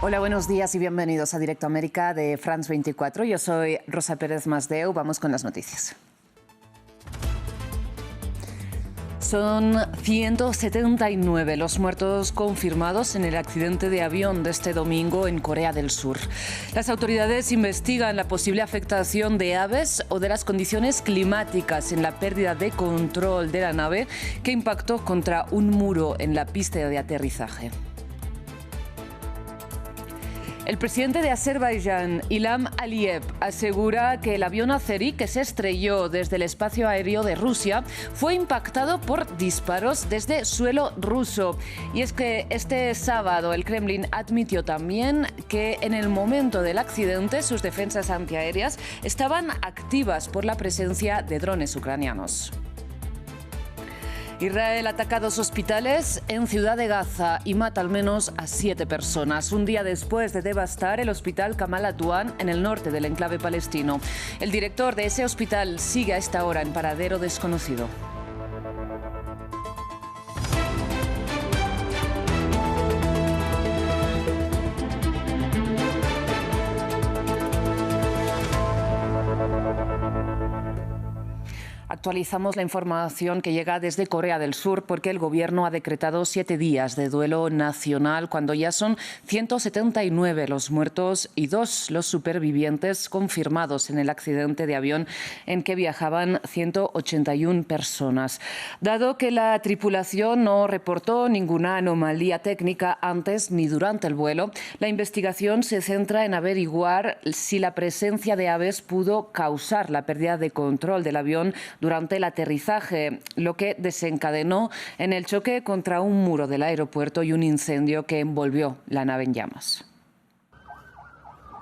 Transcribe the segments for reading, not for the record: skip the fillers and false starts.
Hola, buenos días y bienvenidos a Directo América de France 24. Yo soy Rosa Pérez Masdeu. Vamos con las noticias. Son 179 los muertos confirmados en el accidente de avión de este domingo en Corea del Sur. Las autoridades investigan la posible afectación de aves o de las condiciones climáticas en la pérdida de control de la nave que impactó contra un muro en la pista de aterrizaje. El presidente de Azerbaiyán, Ilham Aliyev, asegura que el avión azerí que se estrelló desde el espacio aéreo de Rusia fue impactado por disparos desde suelo ruso. Y es que este sábado el Kremlin admitió también que en el momento del accidente sus defensas antiaéreas estaban activas por la presencia de drones ucranianos. Israel ataca 2 hospitales en Ciudad de Gaza y mata al menos a 7 personas, un día después de devastar el hospital Kamal Adwan en el norte del enclave palestino. El director de ese hospital sigue a esta hora en paradero desconocido. Actualizamos la información que llega desde Corea del Sur porque el gobierno ha decretado 7 días de duelo nacional cuando ya son 179 los muertos y 2 los supervivientes confirmados en el accidente de avión en que viajaban 181 personas. Dado que la tripulación no reportó ninguna anomalía técnica antes ni durante el vuelo, la investigación se centra en averiguar si la presencia de aves pudo causar la pérdida de control del avión durante el aterrizaje, lo que desencadenó en el choque contra un muro del aeropuerto y un incendio que envolvió la nave en llamas.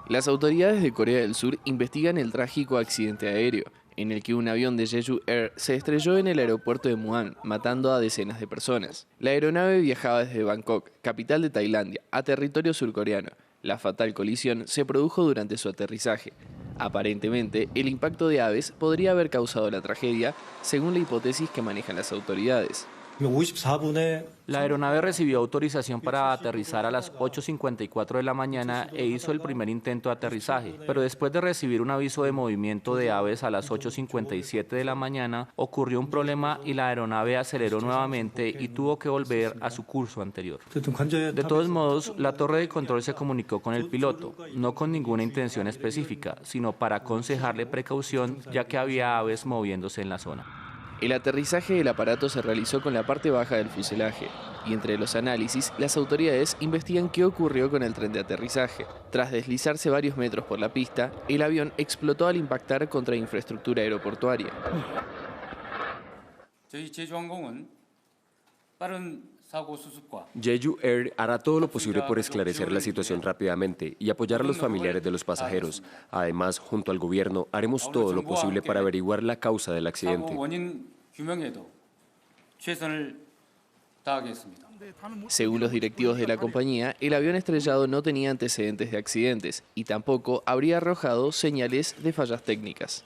Las autoridades de Corea del Sur investigan el trágico accidente aéreo, en el que un avión de Jeju Air se estrelló en el aeropuerto de Muan, matando a decenas de personas. La aeronave viajaba desde Bangkok, capital de Tailandia, a territorio surcoreano. La fatal colisión se produjo durante su aterrizaje. Aparentemente, el impacto de aves podría haber causado la tragedia, según la hipótesis que manejan las autoridades. La aeronave recibió autorización para aterrizar a las 8:54 de la mañana e hizo el primer intento de aterrizaje, pero después de recibir un aviso de movimiento de aves a las 8:57 de la mañana, ocurrió un problema y la aeronave aceleró nuevamente y tuvo que volver a su curso anterior. De todos modos, la torre de control se comunicó con el piloto, no con ninguna intención específica, sino para aconsejarle precaución, ya que había aves moviéndose en la zona. El aterrizaje del aparato se realizó con la parte baja del fuselaje, y entre los análisis, las autoridades investigan qué ocurrió con el tren de aterrizaje. Tras deslizarse varios metros por la pista, el avión explotó al impactar contra infraestructura aeroportuaria. Jeju Air hará todo lo posible por esclarecer la situación rápidamente y apoyar a los familiares de los pasajeros. Además, junto al gobierno, haremos todo lo posible para averiguar la causa del accidente. Según los directivos de la compañía, el avión estrellado no tenía antecedentes de accidentes y tampoco habría arrojado señales de fallas técnicas.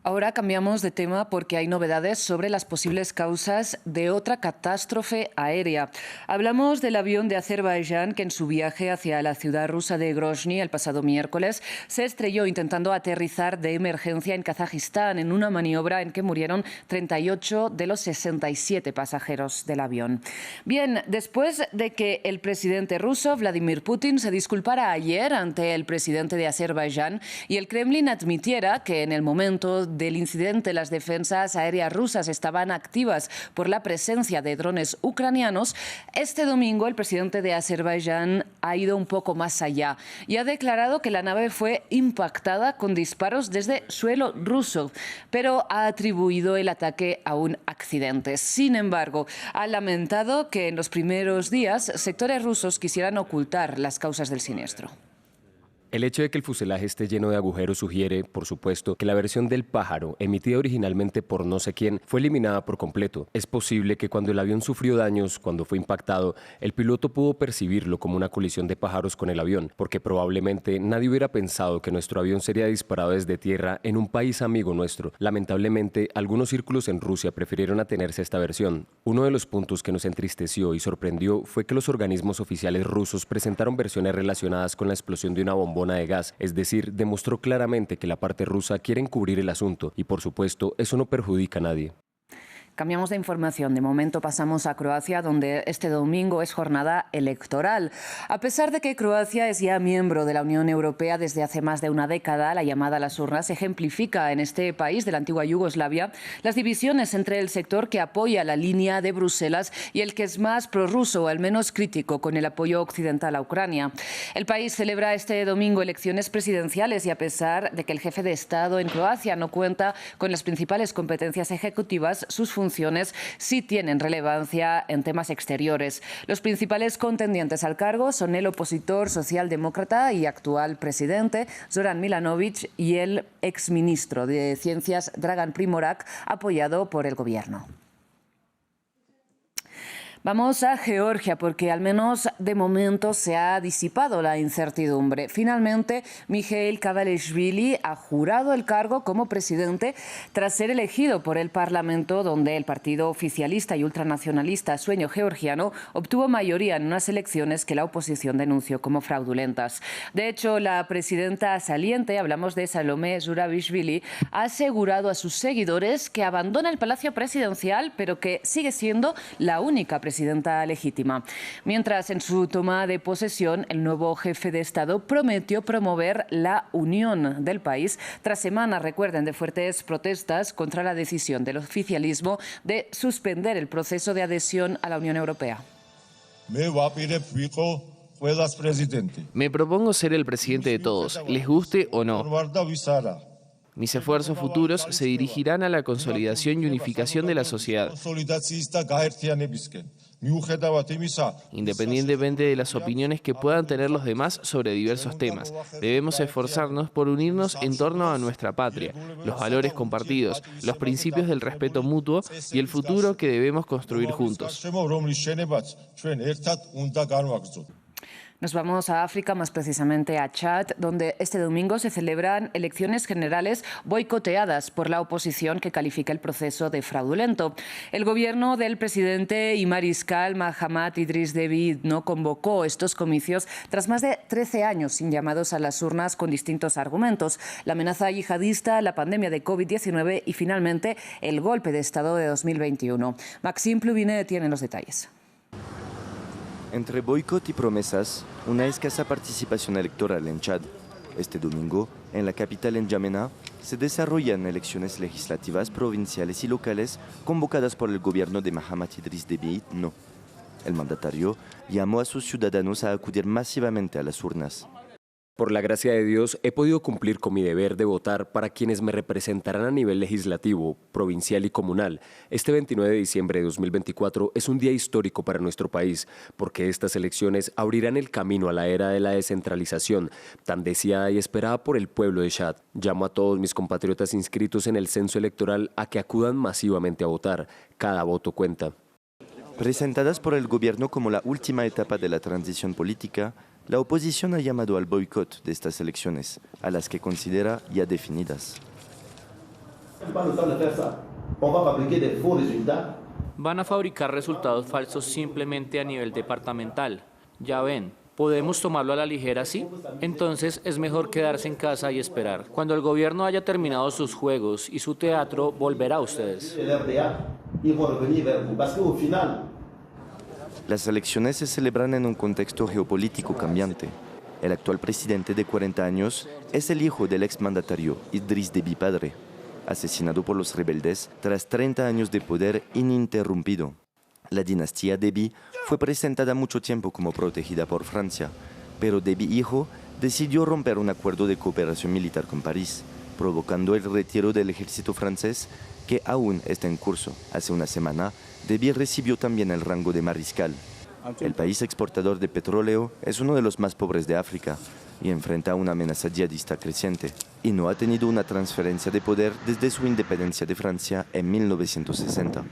Ahora cambiamos de tema porque hay novedades sobre las posibles causas de otra catástrofe aérea. Hablamos del avión de Azerbaiyán que en su viaje hacia la ciudad rusa de Grozny el pasado miércoles se estrelló intentando aterrizar de emergencia en Kazajistán en una maniobra en que murieron 38 de los 67 pasajeros del avión. Bien, después de que el presidente ruso Vladimir Putin se disculpara ayer ante el presidente de Azerbaiyán y el Kremlin admitiera que en el momento del incidente las defensas aéreas rusas estaban activas por la presencia de drones ucranianos, este domingo el presidente de Azerbaiyán ha ido un poco más allá y ha declarado que la nave fue impactada con disparos desde suelo ruso, pero ha atribuido el ataque a un accidente. Sin embargo, ha lamentado que en los primeros días sectores rusos quisieran ocultar las causas del siniestro. El hecho de que el fuselaje esté lleno de agujeros sugiere, por supuesto, que la versión del pájaro, emitida originalmente por no sé quién, fue eliminada por completo. Es posible que cuando el avión sufrió daños, cuando fue impactado, el piloto pudo percibirlo como una colisión de pájaros con el avión, porque probablemente nadie hubiera pensado que nuestro avión sería disparado desde tierra en un país amigo nuestro. Lamentablemente, algunos círculos en Rusia prefirieron atenerse a esta versión. Uno de los puntos que nos entristeció y sorprendió fue que los organismos oficiales rusos presentaron versiones relacionadas con la explosión de una bombona de gas, es decir, demostró claramente que la parte rusa quiere encubrir el asunto y, por supuesto, eso no perjudica a nadie. Cambiamos de información. De momento pasamos a Croacia, donde este domingo es jornada electoral. A pesar de que Croacia es ya miembro de la Unión Europea desde hace más de una década, la llamada a las urnas ejemplifica en este país de la antigua Yugoslavia las divisiones entre el sector que apoya la línea de Bruselas y el que es más prorruso o al menos crítico con el apoyo occidental a Ucrania. El país celebra este domingo elecciones presidenciales y a pesar de que el jefe de Estado en Croacia no cuenta con las principales competencias ejecutivas, sus funciones sí tienen relevancia en temas exteriores. Los principales contendientes al cargo son el opositor socialdemócrata y actual presidente Zoran Milanović y el exministro de Ciencias Dragan Primorac, apoyado por el gobierno. Vamos a Georgia porque al menos de momento se ha disipado la incertidumbre. Finalmente, Mikhail Kavalishvili ha jurado el cargo como presidente tras ser elegido por el Parlamento, donde el partido oficialista y ultranacionalista Sueño Georgiano obtuvo mayoría en unas elecciones que la oposición denunció como fraudulentas. De hecho, la presidenta saliente, hablamos de Salome Zurabishvili, ha asegurado a sus seguidores que abandona el Palacio Presidencial, pero que sigue siendo la única presidenta legítima. Mientras, en su toma de posesión, el nuevo jefe de Estado prometió promover la unión del país tras semanas, recuerden, de fuertes protestas contra la decisión del oficialismo de suspender el proceso de adhesión a la Unión Europea. Me propongo ser el presidente de todos, les guste o no. Mis esfuerzos futuros se dirigirán a la consolidación y unificación de la sociedad. Independientemente de las opiniones que puedan tener los demás sobre diversos temas, debemos esforzarnos por unirnos en torno a nuestra patria, los valores compartidos, los principios del respeto mutuo y el futuro que debemos construir juntos. Nos vamos a África, más precisamente a Chad, donde este domingo se celebran elecciones generales boicoteadas por la oposición que califica el proceso de fraudulento. El gobierno del presidente y mariscal Mahamat Idris Deby no convocó estos comicios tras más de 13 años sin llamados a las urnas con distintos argumentos: la amenaza yihadista, la pandemia de COVID-19 y finalmente el golpe de Estado de 2021. Maxime Pluvinet tiene los detalles. Entre boicot y promesas, una escasa participación electoral en Chad. Este domingo, en la capital N'Djamena, se desarrollan elecciones legislativas provinciales y locales convocadas por el gobierno de Mahamat Idris Deby No. El mandatario llamó a sus ciudadanos a acudir masivamente a las urnas. Por la gracia de Dios, he podido cumplir con mi deber de votar para quienes me representarán a nivel legislativo, provincial y comunal. Este 29 de diciembre de 2024 es un día histórico para nuestro país, porque estas elecciones abrirán el camino a la era de la descentralización, tan deseada y esperada por el pueblo de Chad. Llamo a todos mis compatriotas inscritos en el censo electoral a que acudan masivamente a votar. Cada voto cuenta. Presentadas por el gobierno como la última etapa de la transición política, la oposición ha llamado al boicot de estas elecciones, a las que considera ya definidas. Van a fabricar resultados falsos simplemente a nivel departamental. Ya ven, ¿podemos tomarlo a la ligera así? Entonces es mejor quedarse en casa y esperar. Cuando el gobierno haya terminado sus juegos y su teatro, volverá a ustedes. Las elecciones se celebran en un contexto geopolítico cambiante. El actual presidente de 40 años es el hijo del exmandatario Idris Deby padre, asesinado por los rebeldes tras 30 años de poder ininterrumpido. La dinastía Deby fue presentada mucho tiempo como protegida por Francia, pero Deby hijo decidió romper un acuerdo de cooperación militar con París, provocando el retiro del ejército francés que aún está en curso. Hace una semana, Deby recibió también el rango de mariscal. El país exportador de petróleo es uno de los más pobres de África, y enfrenta una amenaza yihadista creciente, y no ha tenido una transferencia de poder desde su independencia de Francia en 1960.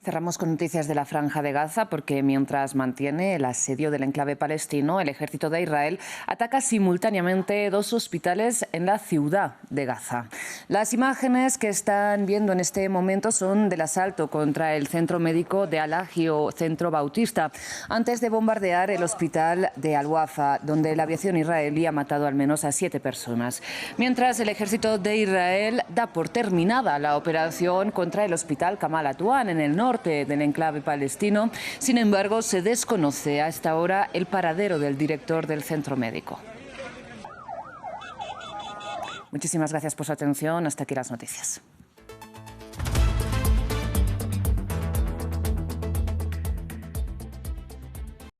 Cerramos con noticias de la Franja de Gaza porque mientras mantiene el asedio del enclave palestino, el ejército de Israel ataca simultáneamente 2 hospitales en la ciudad de Gaza. Las imágenes que están viendo en este momento son del asalto contra el centro médico de Al-Ahli o Centro Bautista, antes de bombardear el hospital de Al-Wafa, donde la aviación israelí ha matado al menos a 7 personas. Mientras el ejército de Israel da por terminada la operación contra el hospital Kamal Adwan en el norte del enclave palestino. Sin embargo, se desconoce a esta hora el paradero del director del centro médico. Muchísimas gracias por su atención. Hasta aquí las noticias.